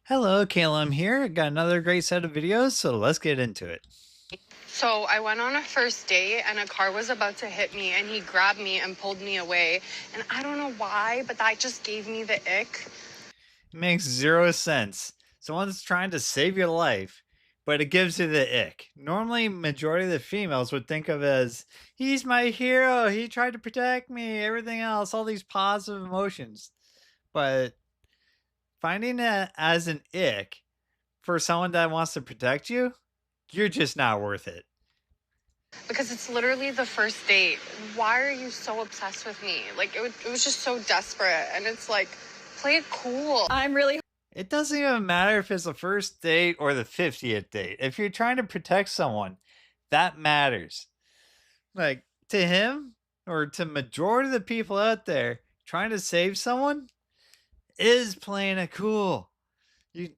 Hello, Caleb here. Got another great set of videos, so let's get into it. So I went on a first date and a car was about to hit me and he grabbed me and pulled me away. And I don't know why, but that just gave me the ick. It makes zero sense. Someone's trying to save your life, but it gives you the ick. Normally, majority of the females would think of it as, he's my hero, he tried to protect me, everything else, all these positive emotions. But finding it as an ick for someone that wants to protect you, you're just not worth it. Because it's literally the first date. Why are you so obsessed with me? Like, it was just so desperate. And it's like, play it cool. It doesn't even matter if it's the first date or the 50th date. If you're trying to protect someone, that matters. Like to him or to majority of the people out there, trying to save someone is playing it cool. You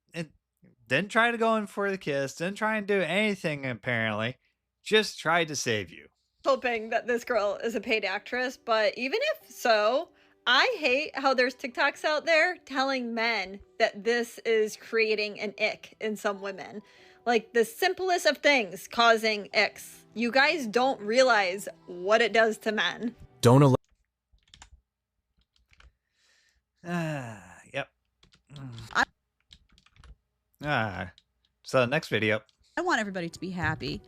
didn't try to go in for the kiss, didn't try and do anything apparently. Just tried to save you. Hoping that this girl is a paid actress, but even if so, I hate how there's TikToks out there telling men that this is creating an ick in some women. Like the simplest of things causing icks. You guys don't realize what it does to men. Don't allow. Yep. So next video. I want everybody to be happy.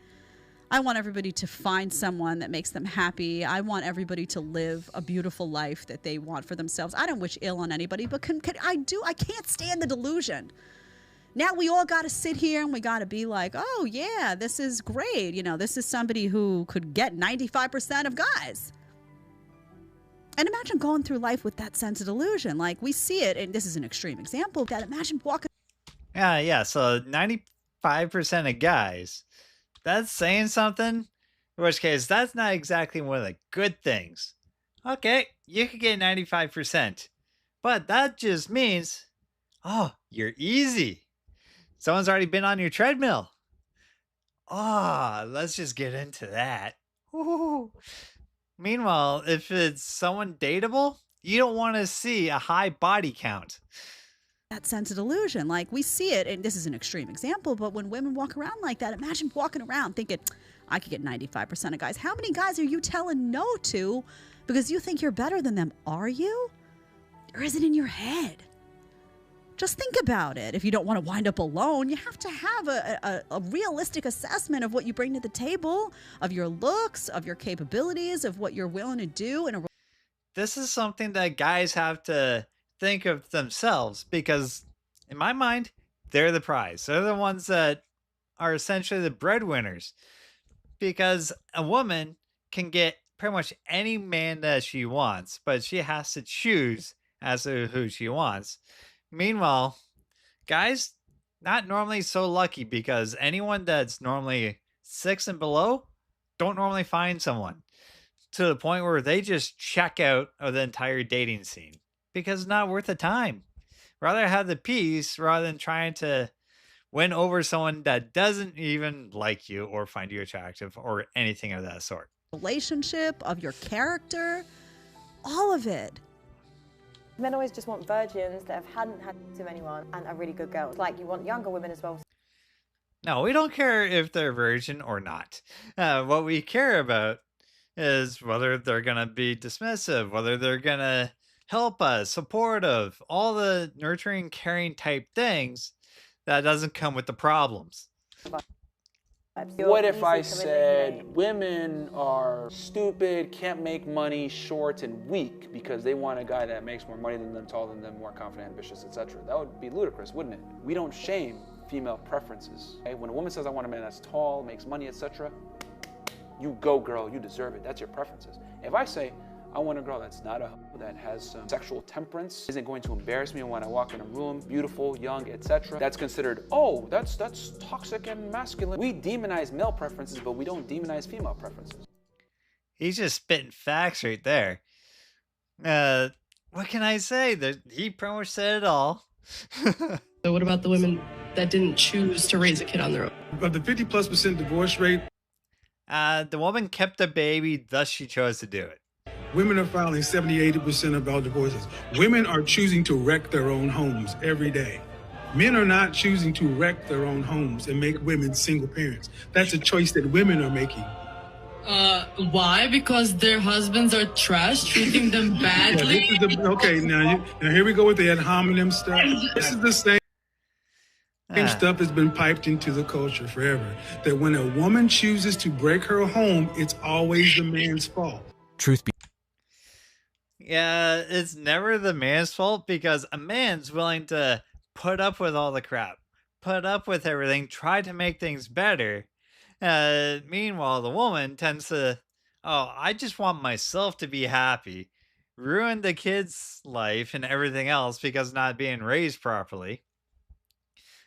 I want everybody to find someone that makes them happy. I want everybody to live a beautiful life that they want for themselves. I don't wish ill on anybody, but I can't stand the delusion. Now we all got to sit here and we got to be like, oh yeah, this is great. You know, this is somebody who could get 95% of guys. And imagine going through life with that sense of delusion. Like we see it, and this is an extreme example, that imagine walking. Yeah. So 95% of guys, that's saying something. In which case, that's not exactly one of the good things. Okay, you could get 95%. But that just means, oh, you're easy. Someone's already been on your treadmill. Oh, let's just get into that. Ooh. Meanwhile, if it's someone dateable, you don't want to see a high body count. That sense of delusion. Like we see it, and this is an extreme example, but when women walk around like that, imagine walking around thinking, I could get 95% of guys. How many guys are you telling no to because you think you're better than them? Are you? Or is it in your head? Just think about it. If you don't want to wind up alone, you have to have a realistic assessment of what you bring to the table, of your looks, of your capabilities, of what you're willing to do. This is something that guys have to think of themselves because, in my mind, they're the prize. They're the ones that are essentially the breadwinners because a woman can get pretty much any man that she wants, but she has to choose as to who she wants. Meanwhile, guys, not normally so lucky because anyone that's normally 6 and below don't normally find someone to the point where they just check out of the entire dating scene because it's not worth the time. Rather have the peace rather than trying to win over someone that doesn't even like you or find you attractive or anything of that sort. Relationship, of your character, all of it. Men always just want virgins that hadn't had to anyone and are really good girls. Like you want younger women as well. No, we don't care if they're virgin or not. What we care about is whether they're going to be dismissive, whether they're going to help us, supportive, all the nurturing, caring type things that doesn't come with the problems. What if I said women are stupid, can't make money, short, and weak because they want a guy that makes more money than them, taller than them, more confident, ambitious, etc.? That would be ludicrous, wouldn't it? We don't shame female preferences. Okay? When a woman says, I want a man that's tall, makes money, etc., you go, girl, you deserve it. That's your preferences. If I say, I want a girl that's not a hoe, that has some sexual temperance, isn't going to embarrass me when I walk in a room, beautiful, young, etc. That's considered, oh, that's toxic and masculine. We demonize male preferences, but we don't demonize female preferences. He's just spitting facts right there. What can I say? He pretty much said it all. So what about the women that didn't choose to raise a kid on their own? Of the 50+% divorce rate, the woman kept the baby, thus she chose to do it. Women are filing 70-80% of all divorces. Women are choosing to wreck their own homes every day. Men are not choosing to wreck their own homes and make women single parents. That's a choice that women are making. Why? Because their husbands are trash, treating them badly? Yeah, this is okay, now here we go with the ad hominem stuff. This is the same stuff has been piped into the culture forever. That when a woman chooses to break her home, it's always the man's fault. Truth be Yeah, it's never the man's fault because a man's willing to put up with all the crap, put up with everything, try to make things better. Meanwhile, the woman tends to, oh, I just want myself to be happy, ruin the kid's life and everything else because not being raised properly.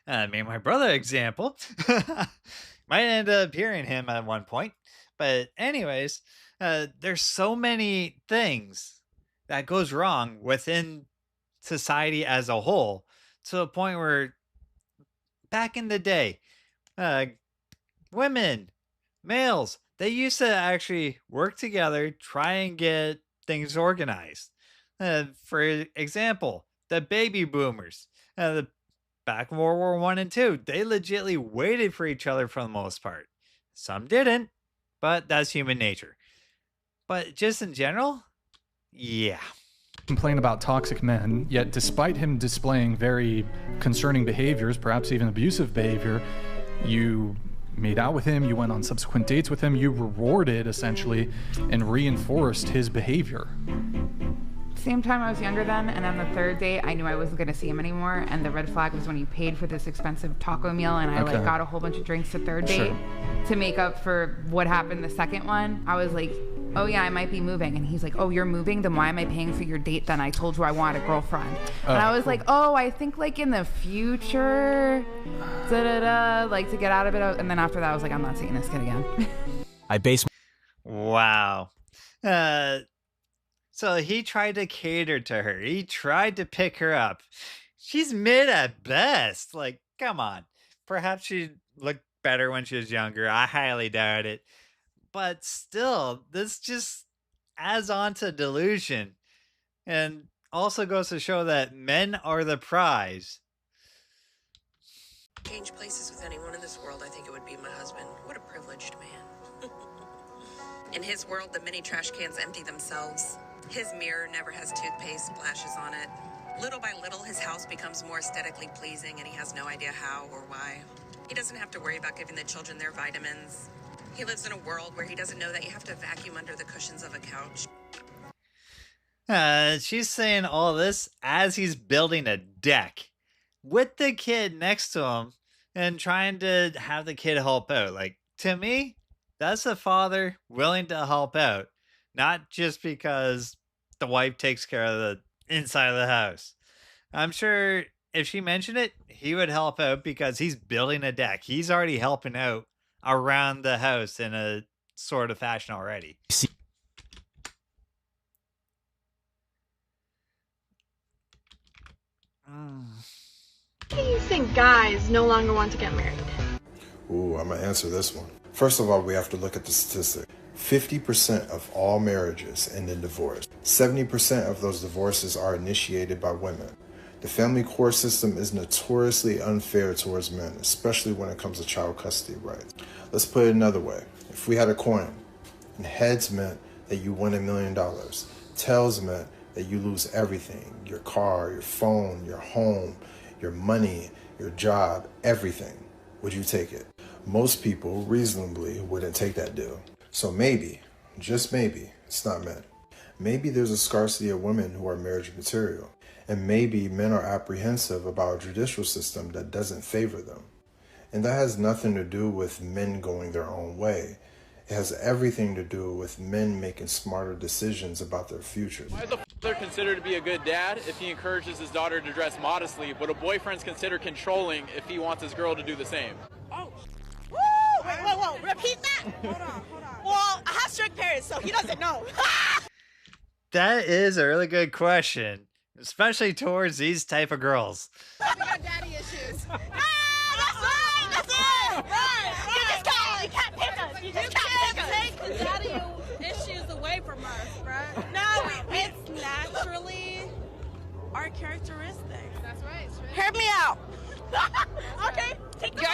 I mean, my brother example might end up hearing him at one point. But anyways, there's so many things that goes wrong within society as a whole to a point where back in the day, women, males, they used to actually work together, try and get things organized. For example, the baby boomers, back in World War One and Two, they legitly waited for each other for the most part. Some didn't, but that's human nature. But just in general, yeah. Complain about toxic men, yet despite him displaying very concerning behaviors, perhaps even abusive behavior, you made out with him, you went on subsequent dates with him, you rewarded essentially and reinforced his behavior. Same time I was younger then, and on the third date I knew I wasn't going to see him anymore, and the red flag was when he paid for this expensive taco meal and I like got a whole bunch of drinks the third date to make up for what happened the second one. I was like, oh yeah, I might be moving. And he's like, oh, you're moving? Then why am I paying for your date then? I told you I wanted a girlfriend. And I was like, oh, I think like in the future, like to get out of it. And then after that I was like, I'm not seeing this kid again. Wow. So he tried to cater to her. He tried to pick her up. She's mid at best. Like, come on. Perhaps she looked better when she was younger. I highly doubt it. But still, this just adds on to delusion. And also goes to show that men are the prize. Change places with anyone in this world, I think it would be my husband. What a privileged man. In his world, the mini trash cans empty themselves. His mirror never has toothpaste splashes on it. Little by little, his house becomes more aesthetically pleasing and he has no idea how or why. He doesn't have to worry about giving the children their vitamins. He lives in a world where he doesn't know that you have to vacuum under the cushions of a couch. She's saying all this as he's building a deck with the kid next to him and trying to have the kid help out. Like, to me, that's a father willing to help out, not just because the wife takes care of the inside of the house. I'm sure if she mentioned it, he would help out because he's building a deck. He's already helping out around the house in a sort of fashion already. Why do you think guys no longer want to get married? Ooh, I'm gonna answer this one. First of all, we have to look at the statistic. 50% of all marriages end in divorce. 70% of those divorces are initiated by women. The family court system is notoriously unfair towards men, especially when it comes to child custody rights. Let's put it another way. If we had a coin, and heads meant that you win $1 million, tails meant that you lose everything, your car, your phone, your home, your money, your job, everything, would you take it? Most people reasonably wouldn't take that deal. So maybe, just maybe, it's not men. Maybe there's a scarcity of women who are marriage material. And maybe men are apprehensive about a judicial system that doesn't favor them. And that has nothing to do with men going their own way. It has everything to do with men making smarter decisions about their future. Why is a father considered to be a good dad if he encourages his daughter to dress modestly, but a boyfriend's considered controlling if he wants his girl to do the same? Oh. Woo! Wait, whoa, repeat that? Hold on. Well, I have strict parents, so he doesn't know. That is a really good question, especially towards these type of girls. We got daddy issues. That's right! That's it! Right! You can't pick us! You just can't take the daddy issues away from us, right? No, it's naturally our characteristics. That's right. Hear me out. Okay, take the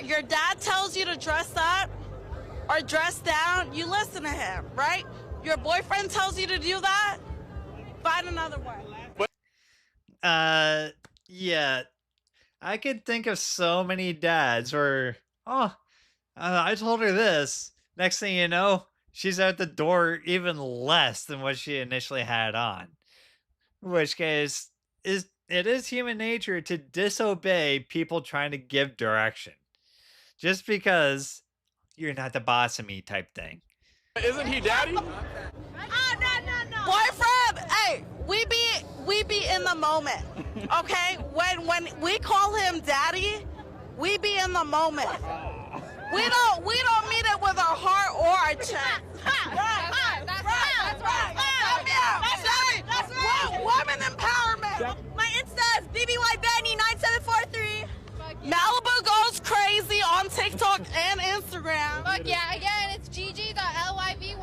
your dad tells you to dress up or dress down, you listen to him, right? Your boyfriend tells you to do that, find another one. Yeah. I could think of so many dads where, I told her this. Next thing you know, she's out the door even less than what she initially had on. In which case, it is human nature to disobey people trying to give direction. Just because you're not the boss of me type thing. Isn't he daddy? No. Boyfriend, hey, we be in the moment, okay? When we call him daddy, we be in the moment. We don't mean it with our heart or our chest. That's right. That's right. Woman empowerment. My Insta is BBYBenny9743. Malibu goes crazy on TikTok and Instagram. Fuck yeah, again, it's gg.lyvy.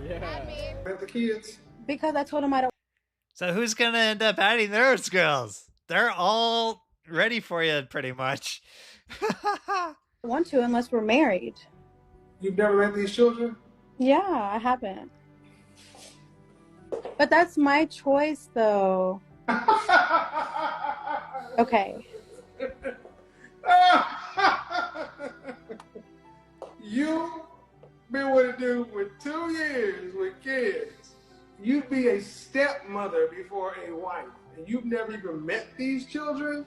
Yeah. With the kids. Because I told him I don't. So who's gonna end up adding those girls? They're all ready for you, pretty much. Want to unless we're married. You've never met these children? Yeah, I haven't. But that's my choice, though. Okay. You been with a dude for 2 years with kids. You'd be a stepmother before a wife, and you've never even met these children?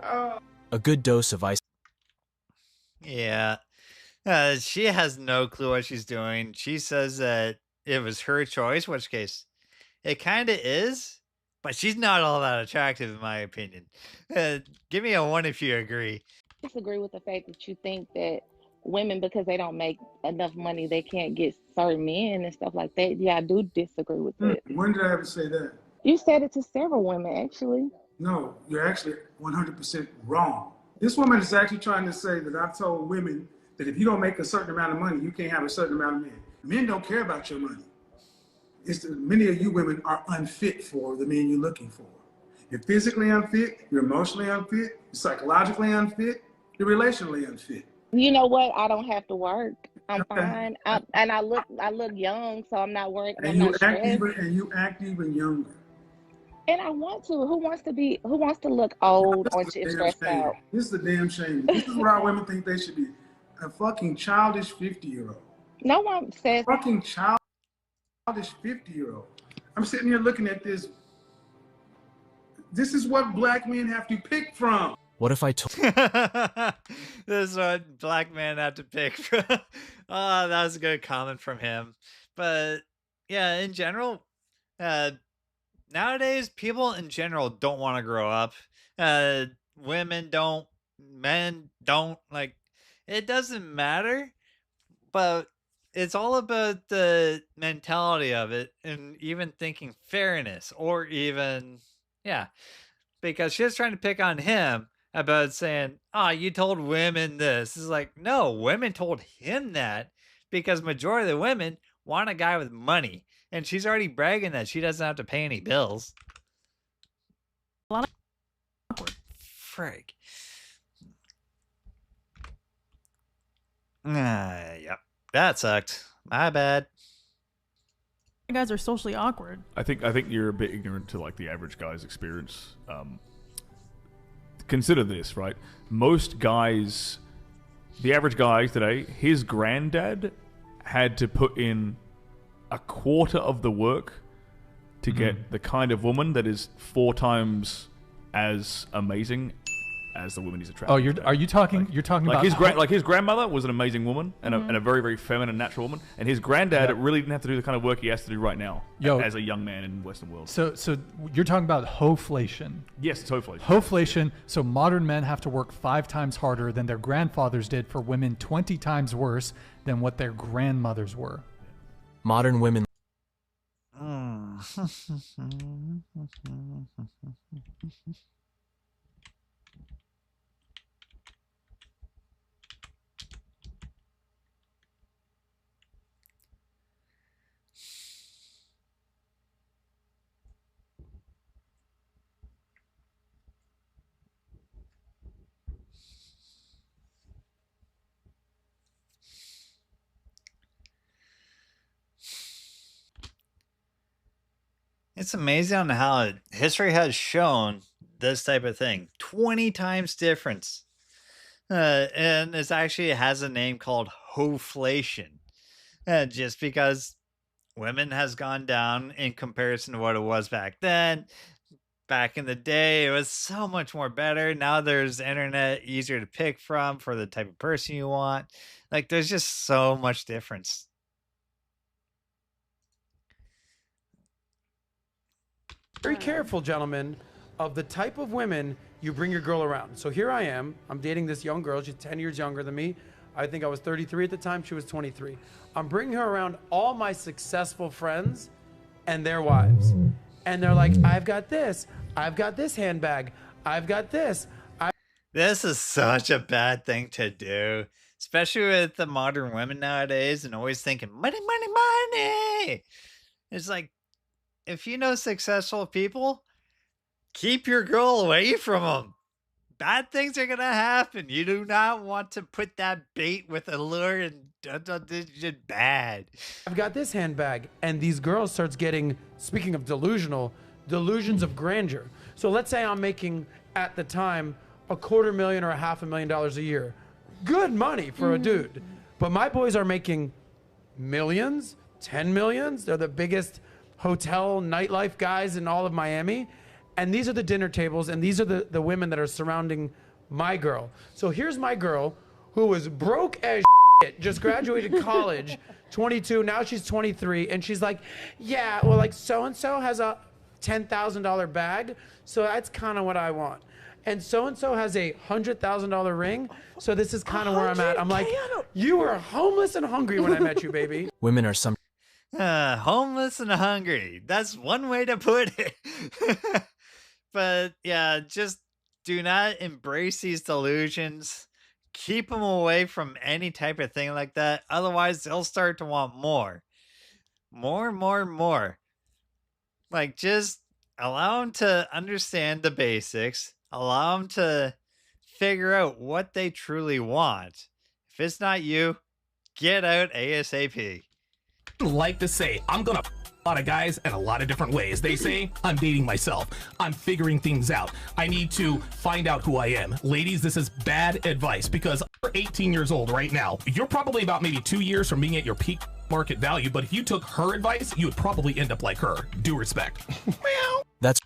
A good dose of ice. Yeah. She has no clue what she's doing. She says that it was her choice, which case it kind of is, but she's not all that attractive in my opinion. Give me a 1 if you agree. Disagree with the fact that you think that women, because they don't make enough money, they can't get certain men and stuff like that. Yeah, I do disagree with that. When did I ever say that? You said it to several women, actually. No, you're actually 100% wrong. This woman is actually trying to say that I've told women that if you don't make a certain amount of money, you can't have a certain amount of men. Men don't care about your money. Many of you women are unfit for the men you're looking for. You're physically unfit, you're emotionally unfit, you're psychologically unfit, you're relationally unfit. You know what? I don't have to work. I'm fine. And I look young, so I'm not worried. And you act even younger. And I want to. Who wants to look old or stressed out? This is a damn shame. This is what our women think they should be. A fucking childish 50-year-old. No one says fucking childish 50-year-old. I'm sitting here looking at this. This is what black men have to pick from. What if I told? This is what black men have to pick from. Oh, that was a good comment from him. But yeah, in general, nowadays people in general don't want to grow up. Women don't, men don't. Like, it doesn't matter, but it's all about the mentality of it and even thinking fairness or even, yeah, because she was trying to pick on him about saying, you told women this. It's like, no, women told him that because majority of the women want a guy with money. And she's already bragging that she doesn't have to pay any bills. Frick. Yep. That sucked. My bad. You guys are socially awkward. I think you're a bit ignorant to like the average guy's experience. Consider this, right? Most guys, the average guy today, his granddad had to put in a quarter of the work to get the kind of woman that is 4 times as amazing as the woman he's attracted. Oh, you're talking about his grandmother was an amazing woman and a very, very feminine, natural woman, and his granddad really didn't have to do the kind of work he has to do right now as a young man in the Western world. So you're talking about hoflation. Yes, it's hoflation. Hoflation. So modern men have to work 5 times harder than their grandfathers did for women 20 times worse than what their grandmothers were. Modern women. It's amazing on how history has shown this type of thing 20 times difference. And it actually has a name called hoflation. Just because women has gone down in comparison to what it was back then. Back in the day, it was so much more better. Now there's internet easier to pick from for the type of person you want. Like there's just so much difference. Very careful, gentlemen, of the type of women you bring your girl around. So here I am. I'm dating this young girl. She's 10 years younger than me. I think I was 33 at the time. She was 23. I'm bringing her around all my successful friends and their wives. And they're like, I've got this handbag. I've got this. This is such a bad thing to do, especially with the modern women nowadays and always thinking, money, money, money. It's like, if you know successful people, keep your girl away from them. Bad things are going to happen. You do not want to put that bait with a lure and just bad. I've got this handbag. And these girls starts getting, speaking of delusional, delusions of grandeur. So let's say I'm making, at the time, $250,000 or $500,000 a year. Good money for a dude. But my boys are making millions, 10 millions. They're the biggest hotel nightlife guys in all of Miami. And these are the dinner tables, and these are the women that are surrounding my girl. So here's my girl, who was broke as shit, just graduated college, 22, now she's 23, and she's like, yeah, well, like so-and-so has a $10,000 bag, so that's kind of what I want. And so-and-so has a $100,000 ring, so this is kind of where I'm at. I'm like, you were homeless and hungry when I met you, baby. Women are some homeless and hungry. That's one way to put it. But yeah, just do not embrace these delusions. Keep them away from any type of thing like that. Otherwise, they'll start to want more. More. Like, just allow them to understand the basics. Allow them to figure out what they truly want. If it's not you, get out ASAP. Like to say, I'm gonna a lot of guys in a lot of different ways. They say I'm dating myself. I'm figuring things out. I need to find out who I am. Ladies, this is bad advice because you're 18 years old right now. You're probably about maybe 2 years from being at your peak market value, but if you took her advice, you would probably end up like her. Due respect. That's